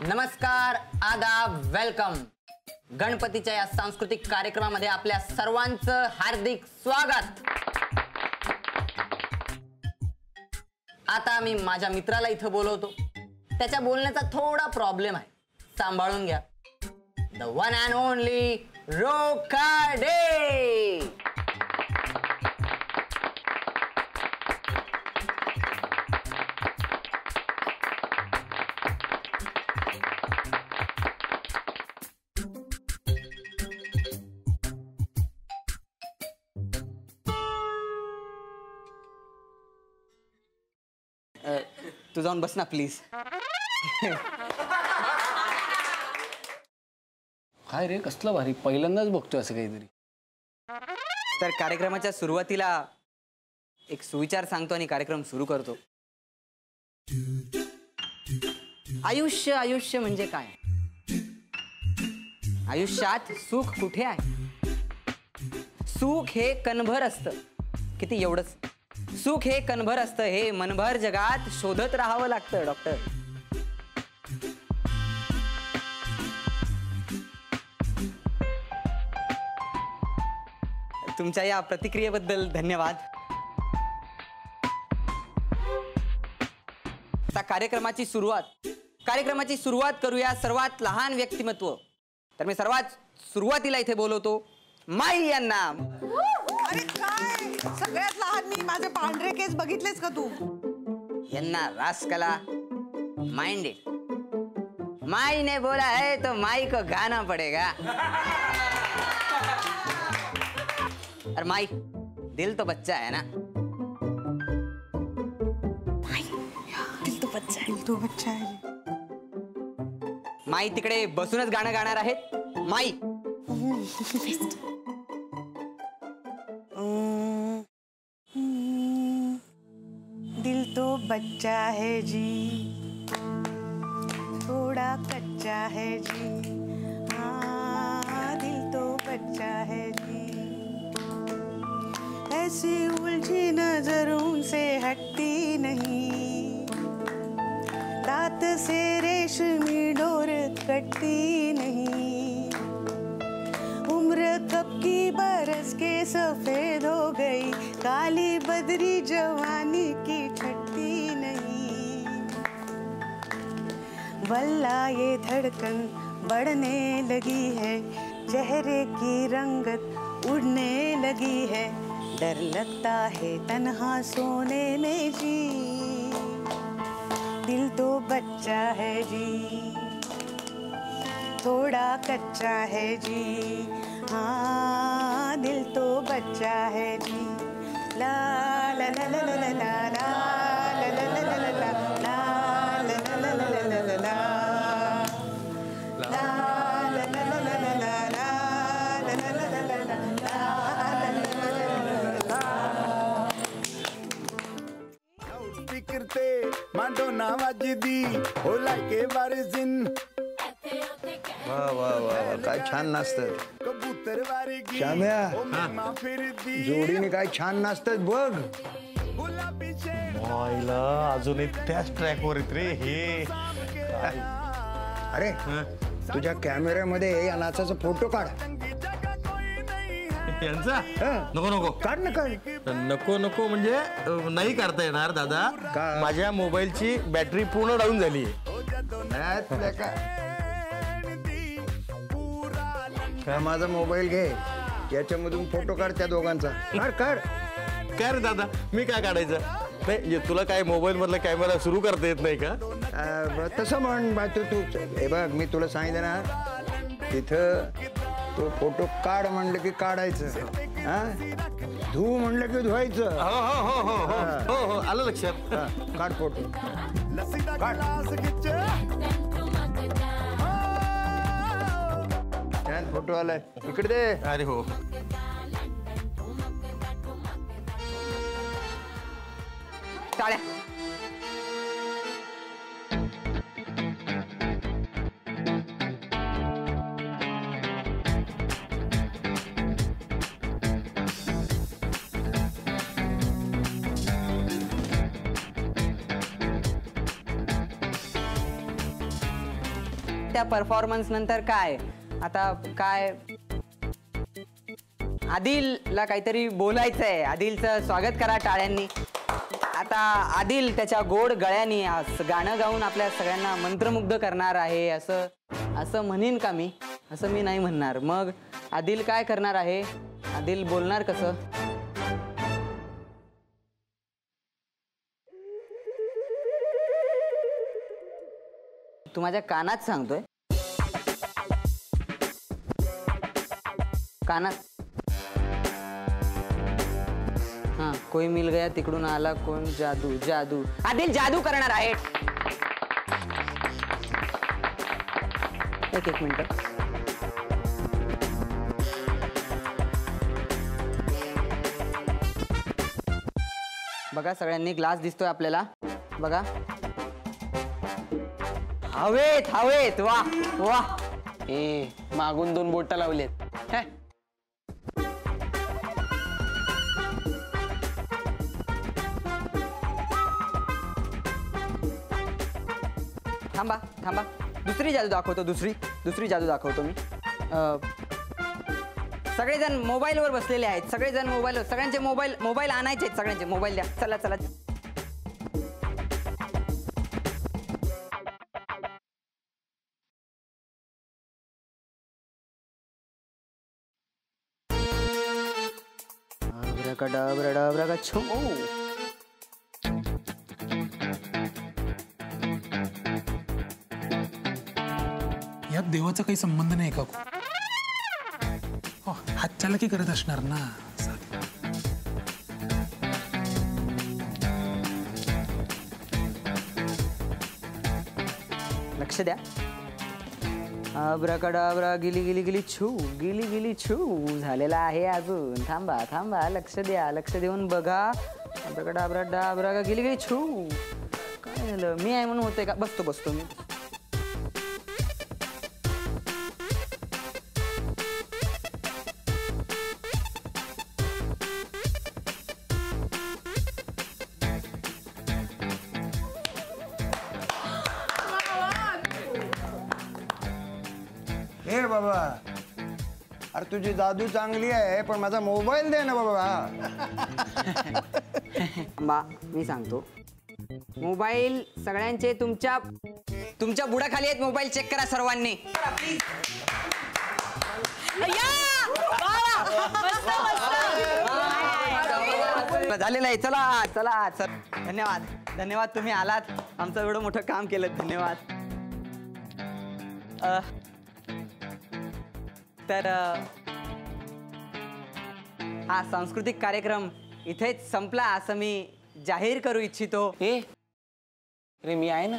नमस्कार, आदाब, वेलकम. गणपतीच्या या सांस्कृतिक कार्यक्रमामध्ये आपल्या सर्वांचं हार्दिक स्वागत. आता मी माझ्या मित्राला इथं बोलवतो. त्याच्या बोलण्याचा थोडा प्रॉब्लेम आहे, सांभाळून घ्या. The one and only Rokade. तू जाऊन बस ना प्लीज. काय रे, कसलं भारी, पहिल्यांदाच बघतोय असं काहीतरी. तर कार्यक्रमाच्या सुरुवातीला एक सुविचार सांगतो आणि कार्यक्रम सुरू करतो. आयुष्य आयुष्य म्हणजे काय? आयुष्यात सुख कुठे आहे? सुख हे कणभर असतं. किती एवढंच. सुख हे कणभर असतं, हे मनभर जगात शोधत राहावं लागतं. डॉक्टर, तुमच्या या प्रतिक्रियेबद्दल धन्यवाद. आता कार्यक्रमाची सुरुवात करूया सर्वात लहान व्यक्तिमत्व. तर मी सर्वात सुरुवातीला इथे बोलवतो माई यांना. अरे काय, सगळ्यात लहान मी. माझे पांढरे केस बघितलेस का तू? यांना रास्कला माइंडेड. माई ने बोला है तो माई को गाना पड़ेगा. और माई, दिल तो बच्चा है ना? दिल तो बच्चा है. माई तिकडे बसूनच गाणं गाणार आहेत. माई, दिल तो बच्चा है जी, थोड़ा कच्चा है जी. हाँ, दिल तो बच्चा है जी. ऐसी उलझी नजरों से हटती नहीं, रात से रेशमी डोर कटती नहीं. उम्र कब की बरस के सफेद हो गई, काली बदरी जवानी की छटती नहीं. वल्ला ये धड़कन बढ़ने लगी है, चेहरे की रंगत उड़ने लगी है. डर लगता है तन्हा सोने में जी. दिल तो बच्चा है जी, थोड़ा कच्चा है जी. हाँ, दिल तो बच्चा है जी. ला ला ला ला ला ला ला ला ला ला ला ला ला मांडोना वाजदी होला के बारिजिन. वाह वाह वाह, काय छान नाचतात. कबूतर वारगी श्याम्या, जोडीने काय छान नाचतात बघ. गुलाबी शेड आईला अजून एक त्याच ट्रॅकवर आहेत रे हे. अरे तुझ्या कॅमेऱ्यामध्ये या नाचाचा फोटो काढ. यांचा हं. नको नको काढ ना, काढ. नको नको म्हणजे नाही करता येणार दादा. का? माझ्या मोबाईलची बॅटरी पूर्ण डाऊन झाली का माझा मोबाईल घे, याच्यामधून फोटो काढ त्या दोघांचा. काढ काढ. काय रे दादा, मी काय काढायचं? नाही, तुला काय मोबाईल मधला कॅमेरा सुरू करता येत नाही का? तसं म्हण बा. तू हे बघ, मी तुला सांगितलं ना, तिथं तो फोटो काढ म्हणलं की काढायचं. हा, धू म्हणलं की धुवायचं. हो हो हो हो हो हो हो, आलं लक्षात. काढ फोटो. लसीदा ग्लास खिच. छान फोटो आलाय, इकडे दे. अरे हो. टाळ्या. त्या परफॉर्मन्स नंतर काय आता काय आदिलला काहीतरी बोलायचंय. आदिलचं स्वागत करा टाळ्यांनी. आता आदिल त्याच्या गोड गळ्यांनी गाणं गाऊन आपल्या सगळ्यांना मंत्रमुग्ध करणार आहे. असं म्हणीन का मी? असं मी नाही म्हणणार. मग आदिल काय करणार आहे? आदिल बोलणार कसं? तू माझ्या कानात सांगतोय? कानात? हाँ कोई मिल गया तिकडून आला कोण जादू जादू. आदिल जादू करणार आहे. एक मिनिट. बघा सगळ्यांनी ग्लास दिसतोय आपल्याला. बघा हवेत हवेत. वा वा. मागून 2 बोटं लावलेत. थांबा थांबा. दुसरी जादू दाखवतो. दुसरी जादू दाखवतो मी. सगळेजण मोबाईलवर बसलेले आहेत. सगळेजण मोबाईल. सगळ्यांचे मोबाईल आणायचे आहेत. सगळ्यांचे मोबाईल द्या. चला चला. अब्राकडाब्राडाब्राका छो. यात देवाचा काही संबंध नाही का? हातचालाकी करत असणार ना. लक्ष द्या. अब्राकडाब्रा गिली गिली गिली छू. गिली गिली छू झालेला आहे अजून. थांबा थांबा. लक्ष द्या. लक्ष देऊन बघा. अब्राकडाब्रा डाब्रा गिली गिली छू. काय झालं? मी आहे म्हणून होते का? बसतो मी. हे बाबा, अरे तुझी जादू चांगली आहे पण माझा मोबाईल दे ना बाबा. मी सांगतो. मोबाईल सगळ्यांचे तुमच्या बुडाखाली आहेत. मोबाईल चेक करा सर्वांनी. झालेलं आहे. चला चला. धन्यवाद धन्यवाद. तुम्ही आलात. आमचं एवढं मोठं काम केलं. धन्यवाद. तर हा सांस्कृतिक कार्यक्रम इथेच संपला असं मी जाहीर करू इच्छितो. अरे मी आहे ना.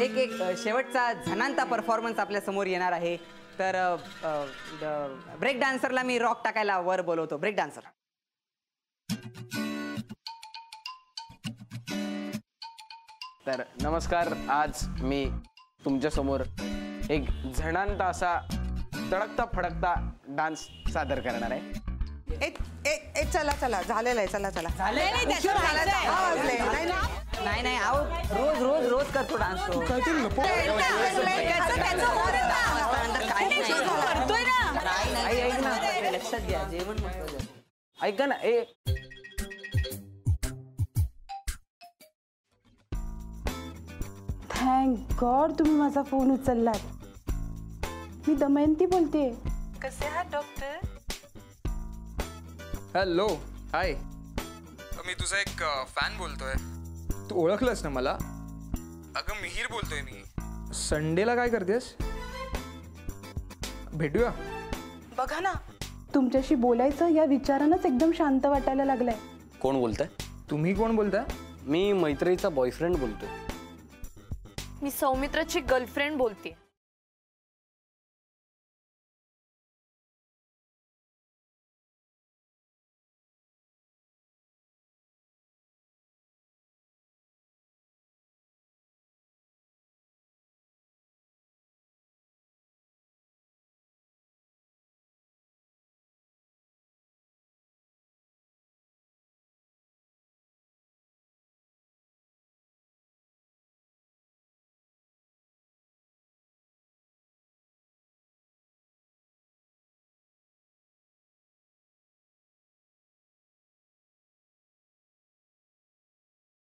एक शेवटचा झणांता परफॉर्मन्स आपल्या समोर येणार आहे. तर ब्रेक डान्सरला मी रॉक टाकायला वर बोलवतो. Break dancer. तर नमस्कार. आज मी तुमच्या समोर एक झणांता असा तडकता फडकता डान्स सादर करणार आहे. चला चला. झालेलं आहे. चला चला. नाही नाही. अहो रोज रोज रोज करतो डान्स तो. लक्षात घ्या. जेवण ऐका ना. थँक गॉड तुम्ही माझा फोन उचललात. मी दमयंती बोलते. कसे आहात डॉक्टर? हॅलो. हाय. मी तुझा एक फॅन बोलतोय. तू ओळखलंस ना मला? अगं मिहीर बोलतोय मी. संडेला काय करतेस? भेटूया. बघा ना, तुमच्याशी बोलायचं या विचारानंच एकदम शांत वाटायला लागलाय. कोण बोलतंय? तुम्ही कोण बोलताय? मी मैत्रीचा बॉयफ्रेंड बोलतोय. मी सौमित्राची गर्लफ्रेंड बोलते.